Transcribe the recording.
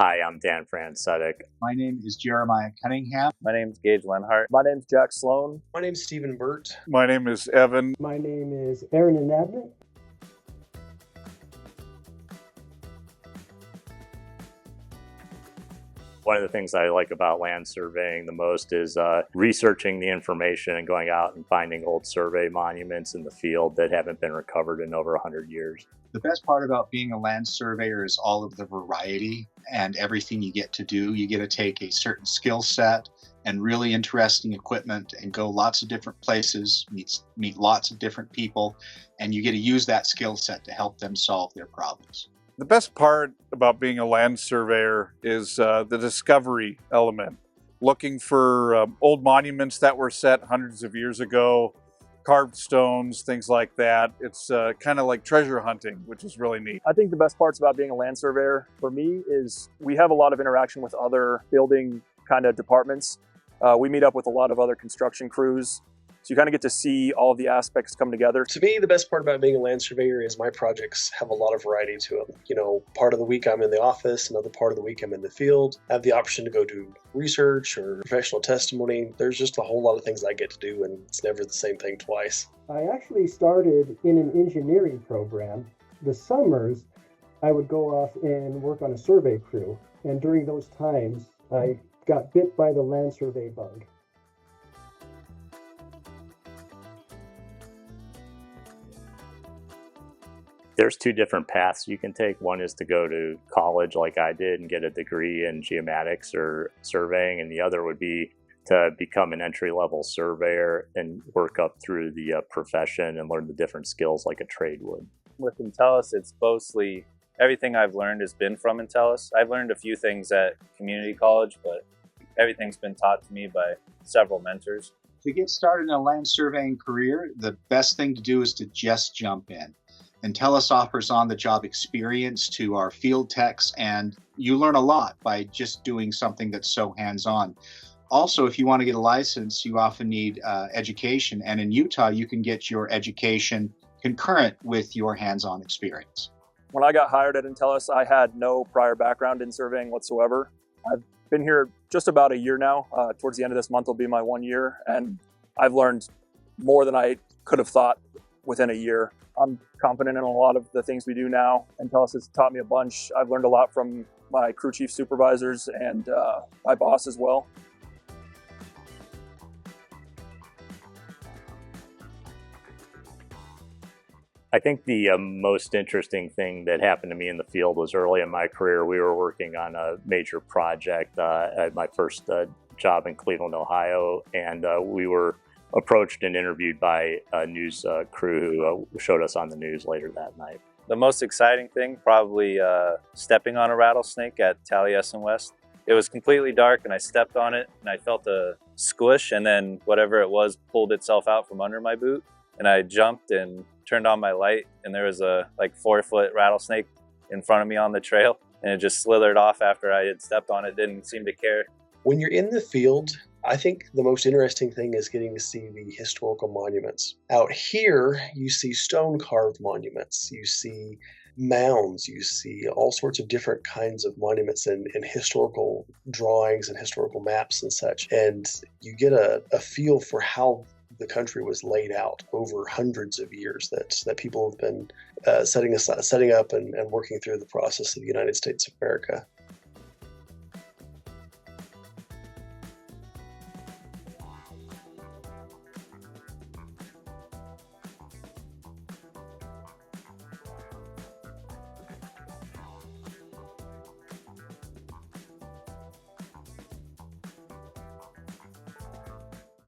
Hi, I'm Dan Francetic. My name is Jeremiah Cunningham. My name's Gage Lenhart. My name's Jack Sloan. My name's Stephen Burt. My name is Evan. My name is Aaron Anabnett. One of the things I like about land surveying the most is researching the information and going out and finding old survey monuments in the field that haven't been recovered in over 100 years. The best part about being a land surveyor is all of the variety and everything you get to do. You get to take a certain skill set and really interesting equipment and go lots of different places, meet lots of different people, and you get to use that skill set to help them solve their problems. The best part about being a land surveyor is the discovery element. Looking for old monuments that were set hundreds of years ago, carved stones, things like that. It's kind of like treasure hunting, which is really neat. I think the best parts about being a land surveyor for me is we have a lot of interaction with other building kind of departments. We meet up with a lot of other construction crews. So you kind of get to see all of the aspects come together. To me, the best part about being a land surveyor is my projects have a lot of variety to them. You know, part of the week I'm in the office, another part of the week I'm in the field. I have the option to go do research or professional testimony. There's just a whole lot of things I get to do, and it's never the same thing twice. I actually started in an engineering program. The summers, I would go off and work on a survey crew. And during those times, I got bit by the land survey bug. There's two different paths you can take. One is to go to college like I did and get a degree in geomatics or surveying, and the other would be to become an entry-level surveyor and work up through the profession and learn the different skills like a trade would. With Entellus, it's mostly everything I've learned has been from Entellus. I've learned a few things at community college, but everything's been taught to me by several mentors. To get started in a land surveying career, the best thing to do is to just jump in. Entellus offers on-the-job experience to our field techs, and you learn a lot by just doing something that's so hands-on. Also, if you want to get a license, you often need education, and in Utah, you can get your education concurrent with your hands-on experience. When I got hired at Entellus, I had no prior background in surveying whatsoever. I've been here just about a year now. Towards the end of this month will be my 1 year, and I've learned more than I could have thought within a year. I'm confident in a lot of the things we do now. Entellus has taught me a bunch. I've learned a lot from my crew chief supervisors and my boss as well. I think the most interesting thing that happened to me in the field was early in my career. We were working on a major project at my first job in Cleveland, Ohio, and we were approached and interviewed by a news crew who showed us on the news later that night. The most exciting thing, probably stepping on a rattlesnake at Taliesin West. It was completely dark and I stepped on it and I felt a squish, and then whatever it was pulled itself out from under my boot, and I jumped and turned on my light, and there was a 4-foot rattlesnake in front of me on the trail, and it just slithered off after I had stepped on it. Didn't seem to care. When you're in the field, I think the most interesting thing is getting to see the historical monuments. Out here, you see stone-carved monuments, you see mounds, you see all sorts of different kinds of monuments and historical drawings and historical maps and such. And you get a feel for how the country was laid out over hundreds of years that people have been setting up and working through the process of the United States of America.